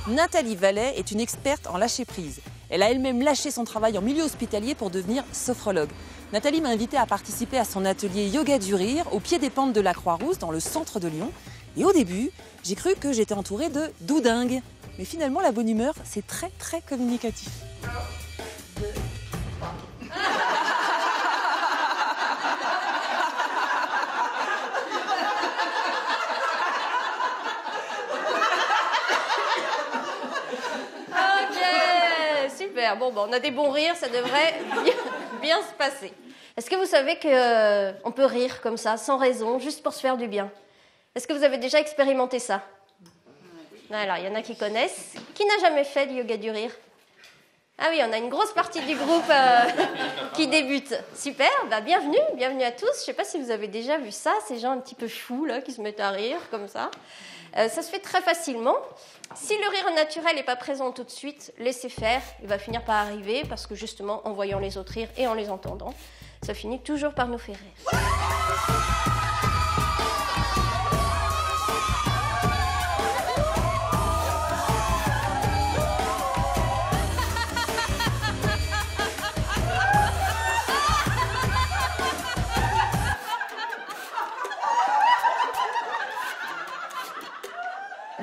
Nathalie Vallet est une experte en lâcher-prise. Elle a elle-même lâché son travail en milieu hospitalier pour devenir sophrologue. Nathalie m'a invitée à participer à son atelier Yoga du Rire au pied des pentes de la Croix-Rousse dans le centre de Lyon. Et au début, j'ai cru que j'étais entourée de doudingues. Mais finalement, la bonne humeur, c'est très très communicatif. Super, bon, on a des bons rires, ça devrait bien se passer. Est-ce que vous savez qu'on peut rire comme ça, sans raison, juste pour se faire du bien? Est-ce que vous avez déjà expérimenté ça? Alors, il y en a qui connaissent. Qui n'a jamais fait du yoga du rire? Ah oui, on a une grosse partie du groupe qui débute. Super, bienvenue à tous. Je ne sais pas si vous avez déjà vu ça, ces gens un petit peu fous là, qui se mettent à rire comme ça. Ça se fait très facilement. Si le rire naturel n'est pas présent tout de suite, laissez faire. Il va finir par arriver parce que justement, en voyant les autres rire et en les entendant, ça finit toujours par nous faire rire.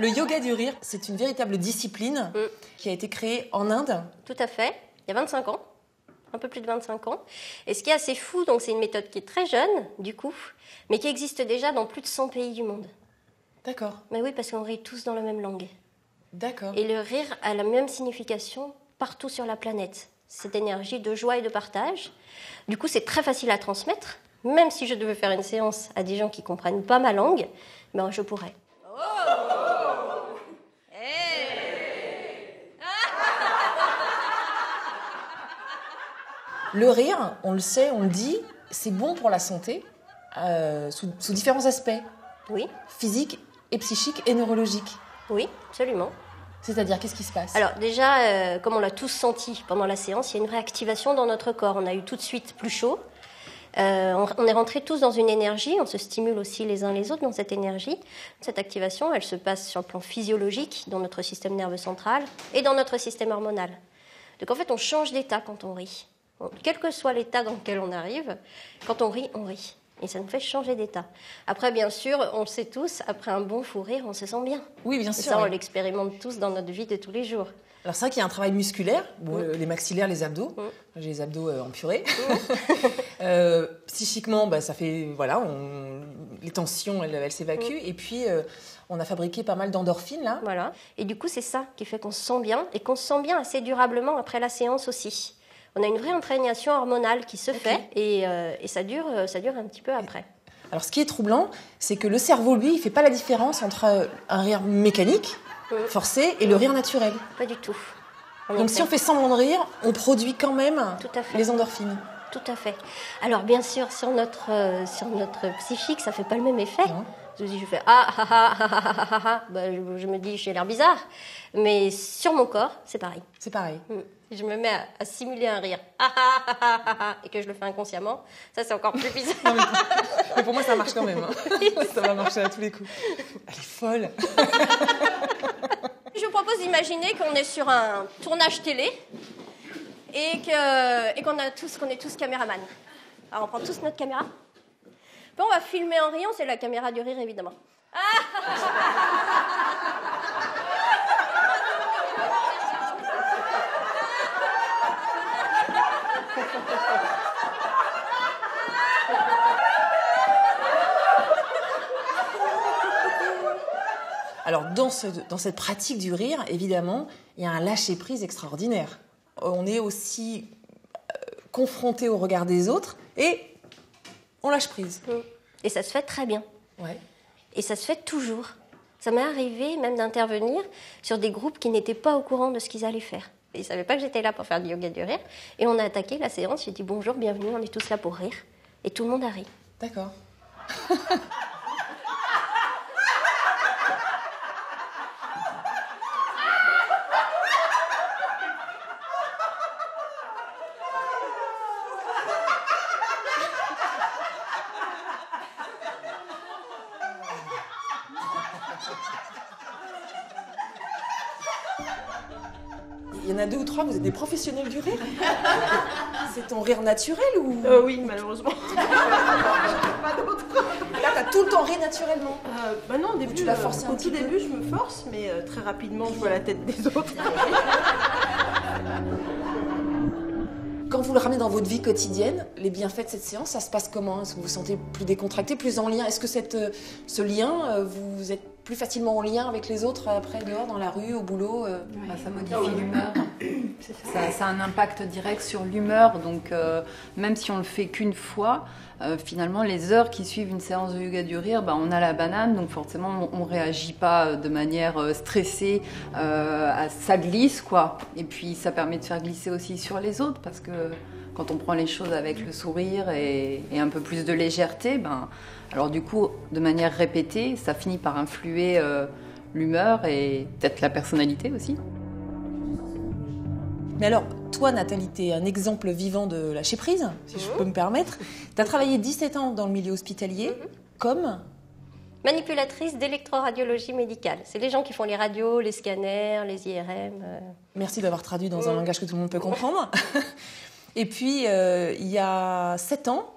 Le yoga du rire, c'est une véritable discipline qui a été créée en Inde. Tout à fait, il y a 25 ans, un peu plus de 25 ans. Et ce qui est assez fou, donc c'est une méthode qui est très jeune, du coup, mais qui existe déjà dans plus de 100 pays du monde. D'accord. Mais oui, parce qu'on rit tous dans la même langue. D'accord. Et le rire a la même signification partout sur la planète. Cette énergie de joie et de partage. Du coup, c'est très facile à transmettre. Même si je devais faire une séance à des gens qui ne comprennent pas ma langue, ben je pourrais. Le rire, on le sait, on le dit, c'est bon pour la santé sous différents aspects. Oui. Physique et psychique et neurologique. Oui, absolument. C'est-à-dire, qu'est-ce qui se passe? Alors déjà, comme on l'a tous senti pendant la séance, il y a une réactivation dans notre corps. On a eu tout de suite plus chaud. On est rentrés tous dans une énergie, on se stimule aussi les uns les autres dans cette énergie. Cette activation, elle se passe sur le plan physiologique, dans notre système nerveux central et dans notre système hormonal. Donc en fait, on change d'état quand on rit. Quel que soit l'état dans lequel on arrive, quand on rit, on rit. Et ça nous fait changer d'état. Après, bien sûr, on le sait tous, après un bon fou rire, on se sent bien. Oui, bien sûr. Et ça, on oui. l'expérimente tous dans notre vie de tous les jours. Alors c'est vrai qu'il y a un travail musculaire, les maxillaires, les abdos. J'ai les abdos en purée. Psychiquement, ça fait, les tensions, elles s'évacuent. Et puis, on a fabriqué pas mal d'endorphines, là. Voilà. Et du coup, c'est ça qui fait qu'on se sent bien, et qu'on se sent bien assez durablement après la séance aussi. On a une vraie imprégnation hormonale qui se fait, et ça dure un petit peu après. Alors, ce qui est troublant, c'est que le cerveau, lui, il ne fait pas la différence entre un rire mécanique, forcé, et le rire naturel. Pas du tout. Donc, si on fait semblant de rire, on produit quand même les endorphines. Tout à fait. Alors, bien sûr, sur notre psychique, ça ne fait pas le même effet. Non. Je fais ah, je me dis j'ai l'air bizarre, mais sur mon corps c'est pareil. C'est pareil. Je me mets à simuler un rire et que je le fais inconsciemment, ça c'est encore plus bizarre. Non, mais pour moi ça marche quand même. Ça va marcher à tous les coups. Elle est folle. Je vous propose d'imaginer qu'on est sur un tournage télé et qu'on est tous caméramans. Alors on prend tous notre caméra. Bon, on va filmer en riant, c'est la caméra du rire évidemment. Alors, dans cette pratique du rire, évidemment, il y a un lâcher-prise extraordinaire. On est aussi confronté au regard des autres et on lâche prise. Et ça se fait très bien. Ouais. Et ça se fait toujours. Ça m'est arrivé même d'intervenir sur des groupes qui n'étaient pas au courant de ce qu'ils allaient faire. Ils ne savaient pas que j'étais là pour faire du yoga du rire. Et on a attaqué la séance, j'ai dit bonjour, bienvenue, on est tous là pour rire. Et tout le monde a ri. D'accord. Il y en a 2 ou 3, vous êtes des professionnels du rire. C'est ton rire naturel ou... Oui, malheureusement. Pas d'autre. Là, t'as tout le temps ri naturellement. Non, au début, tu l'as forcé un au petit tout peu. début, je me force, mais très rapidement, je vois la tête des autres. Quand vous le ramenez dans votre vie quotidienne, les bienfaits de cette séance, ça se passe comment? Est-ce que vous vous sentez plus décontracté, plus en lien? Est-ce que ce lien, vous êtes plus facilement en lien avec les autres après, dehors, dans la rue, au boulot? Ça modifie l'humeur. Ça a un impact direct sur l'humeur. Donc, même si on le fait qu'une fois, finalement, les heures qui suivent une séance de yoga du rire, on a la banane. Donc, forcément, on ne réagit pas de manière stressée. Ça glisse, quoi. Et puis, ça permet de faire glisser aussi sur les autres parce que quand on prend les choses avec le sourire et un peu plus de légèreté, alors du coup, de manière répétée, ça finit par influer l'humeur et peut-être la personnalité aussi. Mais alors, toi, Nathalie, t'es un exemple vivant de lâcher prise, si je peux me permettre. Tu as travaillé 17 ans dans le milieu hospitalier, comme Manipulatrice d'électroradiologie médicale. C'est les gens qui font les radios, les scanners, les IRM. Merci d'avoir traduit dans un langage que tout le monde peut comprendre. Et puis, il y a 7 ans,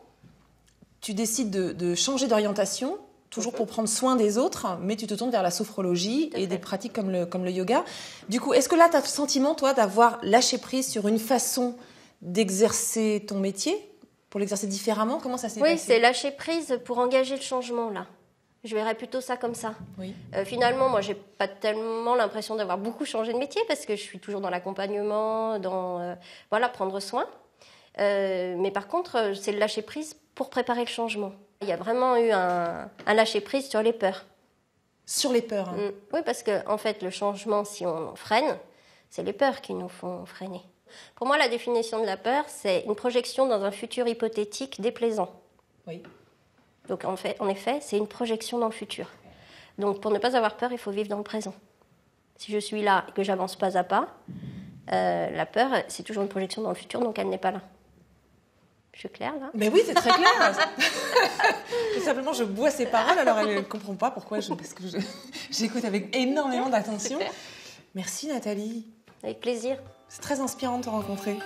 tu décides de changer d'orientation, toujours pour prendre soin des autres, mais tu te tournes vers la sophrologie et des pratiques comme le yoga. Du coup, est-ce que là, tu as le sentiment, toi, d'avoir lâché prise sur une façon d'exercer ton métier, pour l'exercer différemment? Comment ça s'est passé? Oui, c'est lâcher prise pour engager le changement, là. Je verrais plutôt ça comme ça. Oui. Finalement, moi, j'ai pas tellement l'impression d'avoir beaucoup changé de métier parce que je suis toujours dans l'accompagnement, dans prendre soin. Mais par contre, c'est le lâcher prise pour préparer le changement. Il y a vraiment eu un lâcher prise sur les peurs. Sur les peurs. Oui, parce que en fait, le changement, si on freine, c'est les peurs qui nous font freiner. Pour moi, la définition de la peur, c'est une projection dans un futur hypothétique déplaisant. Oui. Donc en effet, c'est une projection dans le futur. Donc pour ne pas avoir peur, il faut vivre dans le présent. Si je suis là et que j'avance pas à pas, la peur, c'est toujours une projection dans le futur, donc elle n'est pas là. Je suis claire là? Mais oui, c'est très clair. Simplement, je bois ces paroles, alors elle ne comprend pas pourquoi, parce que j'écoute avec énormément d'attention. Super. Merci Nathalie. Avec plaisir. C'est très inspirant de te rencontrer.